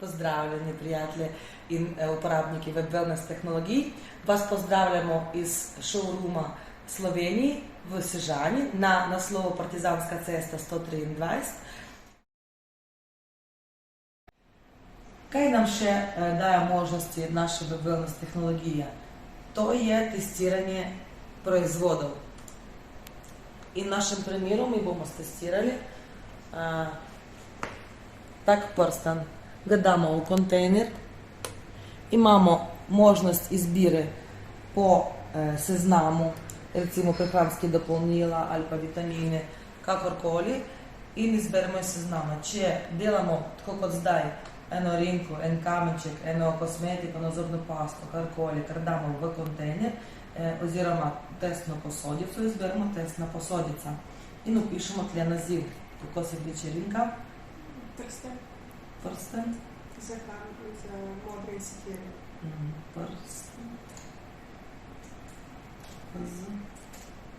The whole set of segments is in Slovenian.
Pozdravljeni, prijatelji in uporabniki Web Wellness tehnologij. Vas pozdravljamo iz showrooma Sloveniji v Sežani na naslovu Partizanska cesta 123. Kaj nam še daje možnosti naše Web Wellness tehnologije? To je testiranje proizvodov. In v našem primeru mi bomo testirali tak prstan. Ga damo v kontejner, imamo možnost izbire po seznamu, recimo prehranskih dopolnila ali pa vitamine, kakorkoli, in izberemo iz seznama. Če delamo tako kot zdaj, eno rinko, en kamenček, eno kosmetiko, eno zobno pasto, karkoli, kar damo v kontejner, oziroma testno posodico, izberemo testna posodica in upišemo tle naziv. Kako se kliče rinka? Prsten. Za modre in sekire. Prsten. Z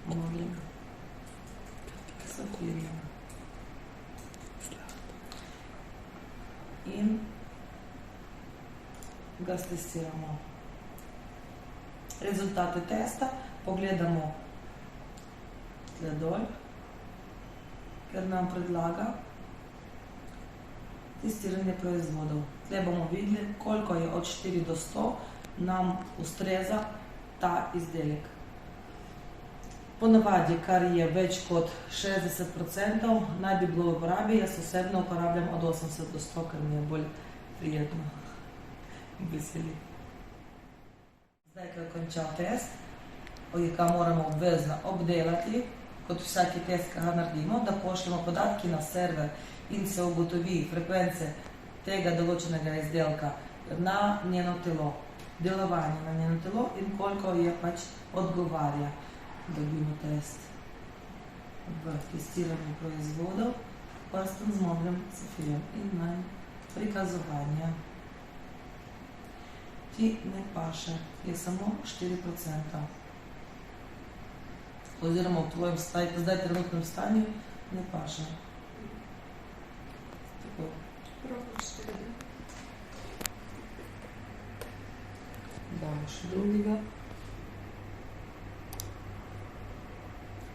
modrim safirjem. In ga stestiramo. Rezultate testa pogledamo tle dol, ker nam predlaga testiranje proizvodov. Tle bomo videli, koliko je od 4 do 100 nam ustreza ta izdelek. Ponavadi, kar je več kot 60%, naj bi bilo v uporabi, jaz osebno uporabljam od 80 do 100, ker mi je bolj prijetno in veseli. Zdaj, ko je končal test, ga moramo obvezno obdelati, kot vsaki test, ki ga naredimo, da pošljemo podatki na server in se ugotovi frekvence tega določenega izdelka na njeno telo, delovanje na njeno telo in koliko je pač odgovarja. Dobimo test v testiranju proizvodov, prsten z modrim safirjem in manj prikazovanja. Ti ne paše, je samo 4%. Oziroma v tvojem zdaj trenutnem stanju ne paše. Tako. Damo še drugega.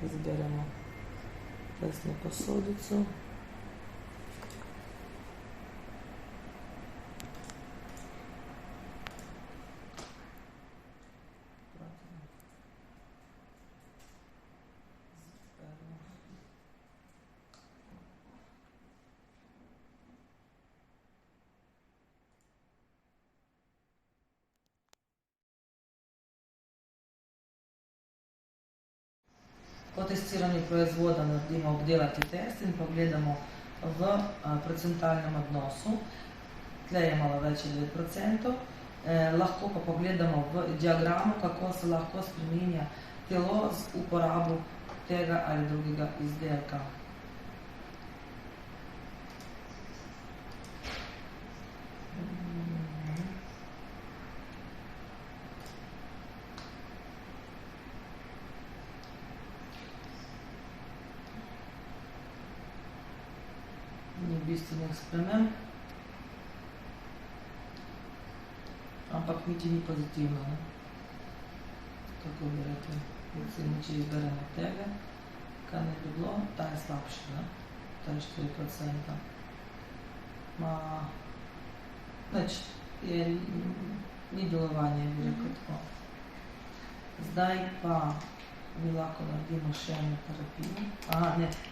Izberemo testno posodico. Po testiranju proizvoda naredimo obdelati test in pogledamo v procentalnem odnosu. Tle je malo več 9%. Lahko pa pogledamo v diagramu, kako se lahko spreminja telo z uporabo tega ali drugega izdelka. Ni bistvenih sprememb, ampak niti ni pozitivno, ne? Kako bi rekli, recimo, če izberemo tega, kaj ne bi bilo, ta je slabši, ne? Ta je 4%. Nič, ni delovanje, bi rekel tako. Zdaj pa mi lahko naredimo še eno terapijo.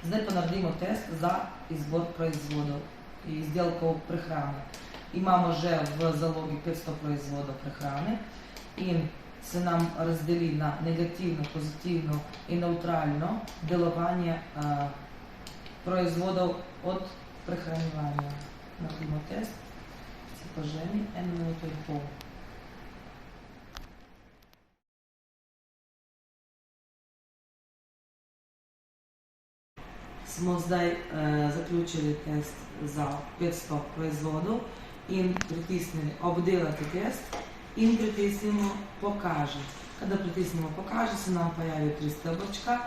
Zdaj pa naredimo test za izbor proizvodov, izdelkov prehrane. Imamo že v zalogi 500 proizvodov prehrane in se nam razdeli na negativno, pozitivno in nevtralno delovanje proizvodov od prehranjevanja. Naredimo test, si pa ženi 1 minuto in pol. Smo zdaj zaključili test za 500 proizvodov in pritisnili obdelati test in pritisnimo pokaži. Kada pritisnemo pokaži, se nam pojavijo 3 stebrčka,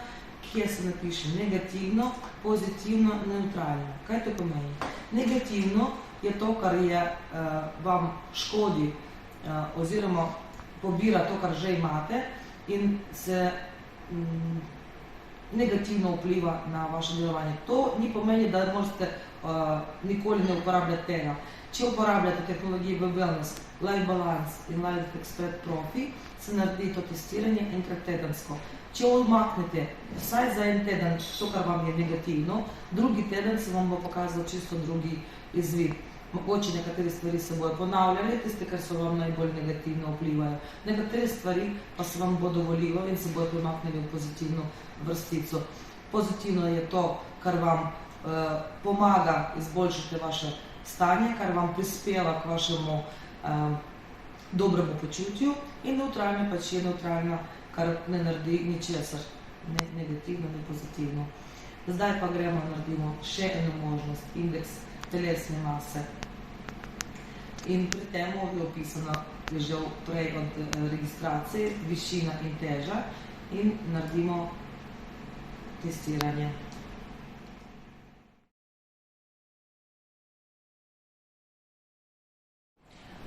kjer se napiše negativno, pozitivno, neutralno. Kaj to pomeni? Negativno je to, kar vam škodi oziroma pobira to, kar že imate in se negativno vpliva na vaše delovanje. To ni pomeni, da morate nikoli ne uporabljati tega. Če uporabljate tehnologije v Wellness, Life Balance in Life Expert Profi, se naredi to testiranje enkrat tedensko. Če odmaknete vsaj za en teden to, kar vam je negativno, drugi teden se vam bo pokazal čisto drugi izvid. Mogoče nekatere stvari se bojo ponavljali, tiste, ker so vam najbolj negativno vplivajo. Nekatere stvari pa se vam bodo volilo in se bojo premaknili v pozitivno vrstico. Pozitivno je to, kar vam pomaga izboljšati vaše stanje, kar vam prispeva k vašemu dobremu počutju, in neutralno pač je neutralno, kar ne naredi ničesar, ne negativno, ne pozitivno. Zdaj pa gremo, naredimo še eno možnost, indeks telesne mase. In pri temu je opisano, je že prej od registracije, višina in teža, in naredimo testiranje.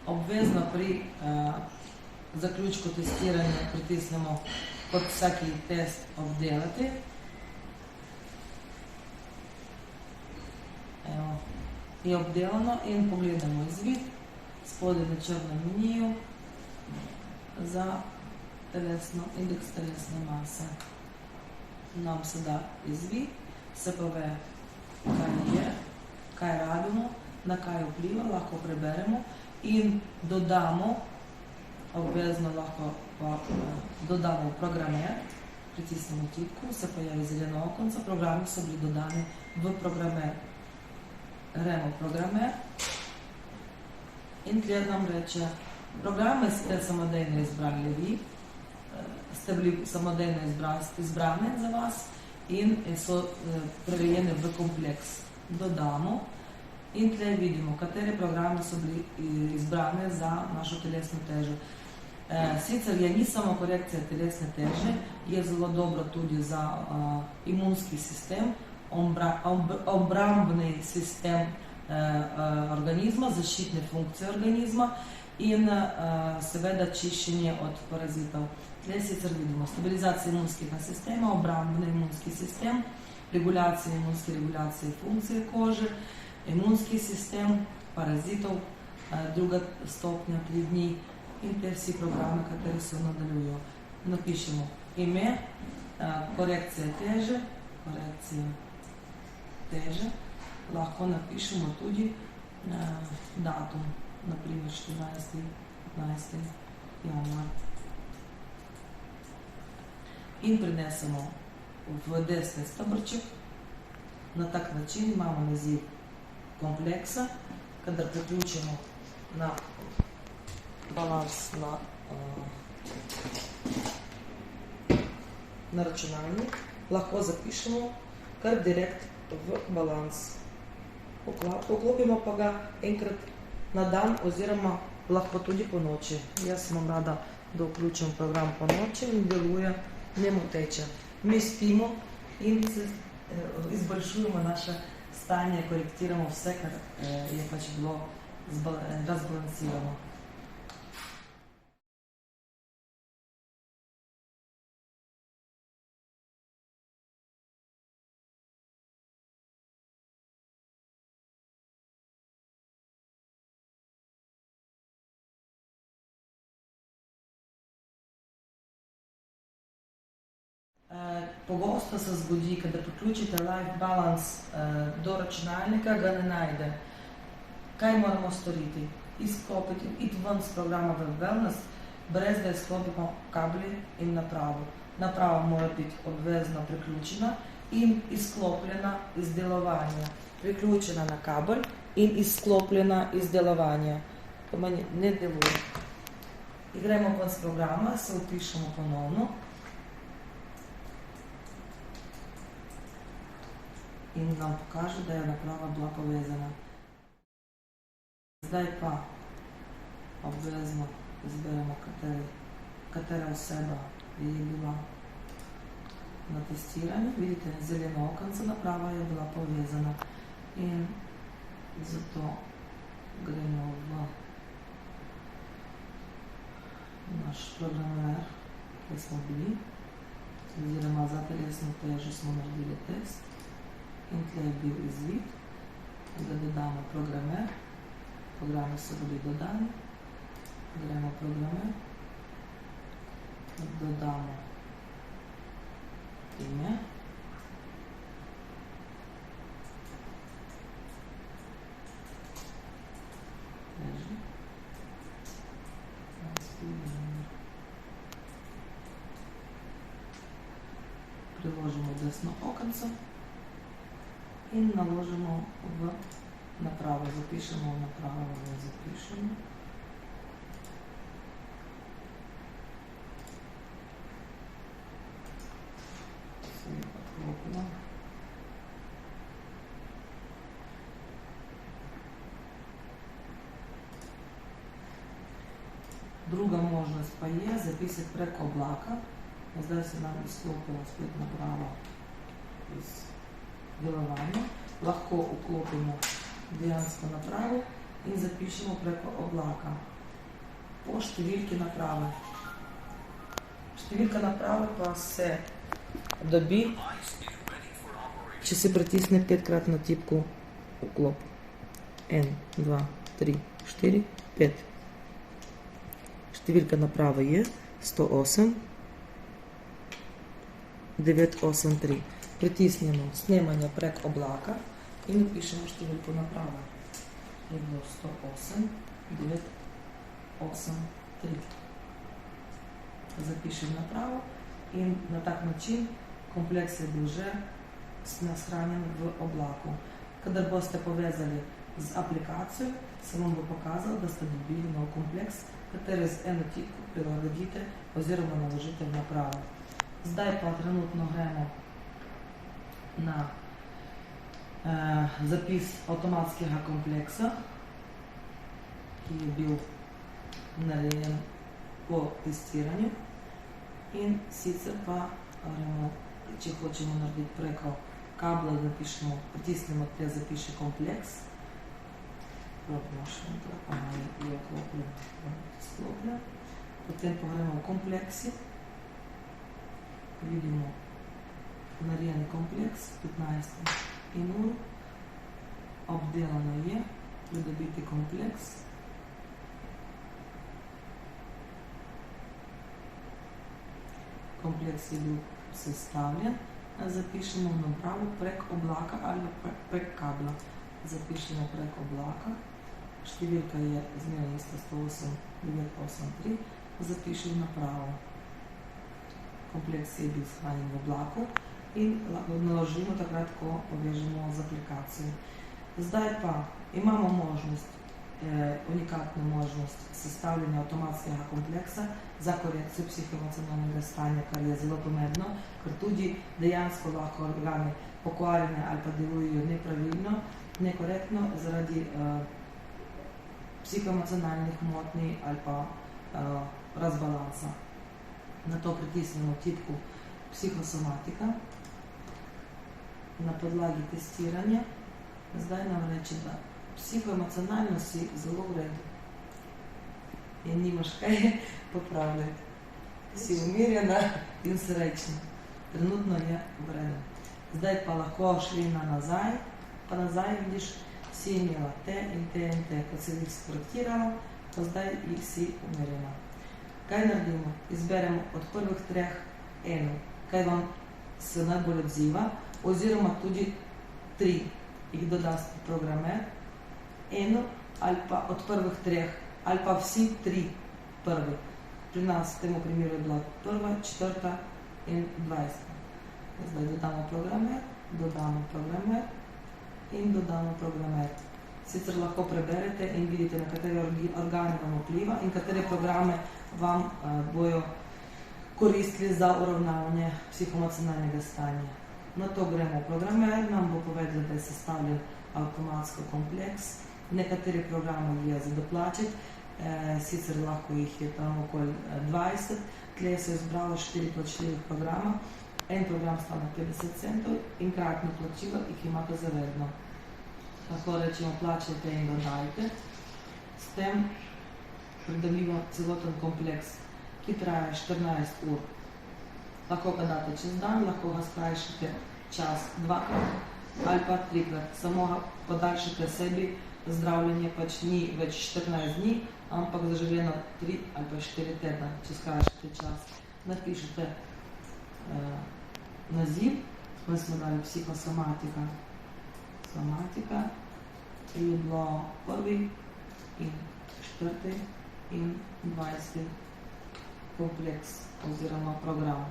Obvezno pri zaključku testiranja pritisnemo kot vsaki test obdelati. Evo, je obdelano in pogledamo izvid. Spodaj na črnem meniju za indeks telesne mase. Nam se da izvid, se pove, kaj je, kaj rabimo, na kaj vpliva, lahko preberemo in dodamo, obvezno lahko dodamo programer, pritisnemo tipko, se pojavi zeleno okonco, programi so bili dodani v programer. Gremo programer in tled nam reče, programe ste samodejno izbrali vi, ste bili samodejno izbrane za vas in so prerejene v kompleks. Dodamo in tle vidimo, katere programe so bili izbrane za našo telesno težo. Sicer ni samo korekcija telesne teže, je zelo dobro tudi za imunski sistem, obrambni sistem organizma, zaščitne funkcije organizma in seveda čiščenje od parazitov. Tle sicer vidimo stabilizacijo imunskega sistema, obrambni imunski sistem, regulacije funkcije kože, imunski sistem, parazitov, druga stopnja 3 dni in te vsi programe, kateri se nadaljujo. Napišemo ime, korekcija teže, lahko napišemo tudi datum, naprimer 14. januar. In prinesemo v desni stebrček. Na tak način imamo naziv kompleksa, kadar priključimo na balans na računalnik, lahko zapišemo kar direkt v balans. Poklopimo pa ga enkrat na dan oziroma lahko tudi po noči. Jaz imam rada, da vključim program po noči in deluje nemoteče. Mi spimo in izboljšujemo naše stanje, korektiramo vse, kar je pač bilo razbalansirano. Pogosto se zgodi, kadar priključite Life Balance do računalnika, ga ne najde. Kaj moramo storiti? Izklopiti, iti ven z programa v Wellness, brez da izklopimo kabli in napravo. Naprava mora biti obvezno priključena in izklopljena iz delovanja. Priključena na kabel in izklopljena iz delovanja. To meni ne deluje. Gremo ven z programa, se vpišemo ponovno. In nam pokaže, da je naprava bila povezana. Zdaj pa obvezno izberemo, katera oseba je bila na testiranju. Vidite, zeleno okenco, naprava je bila povezana. In zato gremo v naš programer, kjer smo bili, oziroma za telesno težo smo naredili test in tle je bil izvid, da dodamo programer, programi so bili dodani, gremo programer, dodamo ime, teži, priložimo desno okenco in naložimo v napravo, zapišemo v napravo, zapišemo. Se je odklopila. Druga možnost pa je zapisati preko oblaka. Zdaj se nam izklopila spet naprava iz delovanja. Lahko vklopimo dejansko napravo in zapišemo preko oblaka po številki naprave. Številka naprave pa se dobi, če se pritisne 5-krat na tipko vklop. 1, 2, 3, 4, 5. Številka naprave je 108 983. Pritisnemo snemanje prek oblaka in napišemo številko naprave. Je bilo 108 983. Zapišem napravo in na tak način kompleks je bil že nashranjen v oblaku. Kadar boste povezali z aplikacijo, se vam bo pokazal, da ste dobili nov kompleks, kateri z eno tipko prilagodite oziroma naložite v napravo. Zdaj pa trenutno gremo na zapis avtomatskega kompleksa, ki je bil narejen po testiranju. In sicer pa, če hočemo narediti preko kabla, napišemo, pritisnemo tle zapiše kompleks. Probamo še enkrat, pa je sklopljen. Potem pa gremo v kompleksi. Vidimo narejen kompleks, 15 in ur. Obdelano je, pridobiti kompleks. Kompleks je bil sestavljen. Zapišemo v napravo prek oblaka ali prek kabla. Zapišemo prek oblaka. Številka je zmeraj ista 108 983. Zapišem napravo. Kompleks je bil shranjen v oblaku in naložimo takrat, ko povežemo z aplikacijo. Zdaj pa imamo možnost, unikatno možnost sestavljanja avtomatskega kompleksa za korekcijo psihoemocionalnega stanja, kar je zelo pomembno, ker tudi dejansko lahko organi pokvarjene ali pa delujejo nepravilno, nekorektno zaradi psihoemocionalnih motnji ali pa razbalansa. Na to pritisnemo tipko psihosomatika. Na podlagi testiranja zdaj nam reče, da psihoemocionalno si zelo v redu in nimaš kaj popravljati. Si umirjena in srečna. Trenutno je v redu. Zdaj pa lahko šli na nazaj, pa nazaj vidiš, si imela te in te in te, ko si jih sprojektirala, pa zdaj jih si umirjena. Kaj naredimo? Izberemo od prvih 3 eno, kaj vam se najbolj odziva, oziroma tudi 3 jih doda programer, eno ali pa od prvih 3, ali pa vsi 3 prvi. Pri nas v tem primeru je bila 1., 4. in 20. Zdaj dodamo programer in dodamo programer. Sicer lahko preberete in vidite, na katere organe vam vpliva in katere programe vam bojo koristili za uravnavanje psihoemocionalnega stanja. Na to gremo v programer, nam bo povedal, da je sestavljen avtomatsko kompleks. Nekateri programi je za doplačiti, sicer lahko jih je tam okoli 20. Tle se je izbralo 4 plačljivih programa. En program stane 50 centov in kratno plačilo jih imate zavedno. Lahko rečemo, plačajte in dodajte. S tem pridobimo celoten kompleks, ki traja 14 ur. Lahko ga date čez dan, lahko ga skrajšate čas dvakrat ali pa trikrat. Samo ga podaljšate sebi, zdravljenje pač ni več 14 dni, ampak zaželjeno 3 ali pa 4 tedna, če skrajšate čas. Napišete naziv, ko smo dali psihosomatika. Somatika je bilo 1. in 4. in 20. kompleks oziroma program.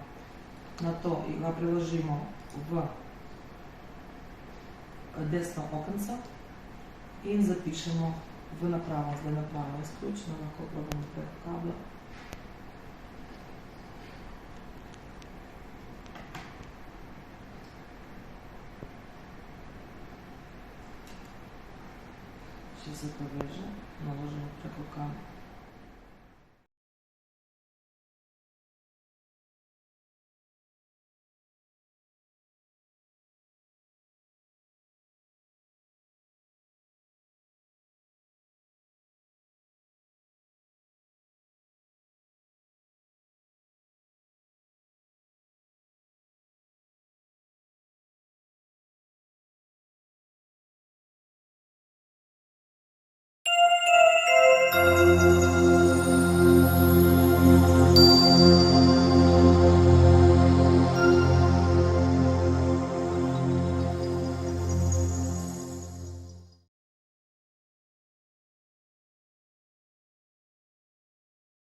Na to ga priložimo v desno okenco in zapišemo v napravo. Zdaj napravo je izključena, lahko probamo preko kabla. Če se poveže, naložimo preko kabla.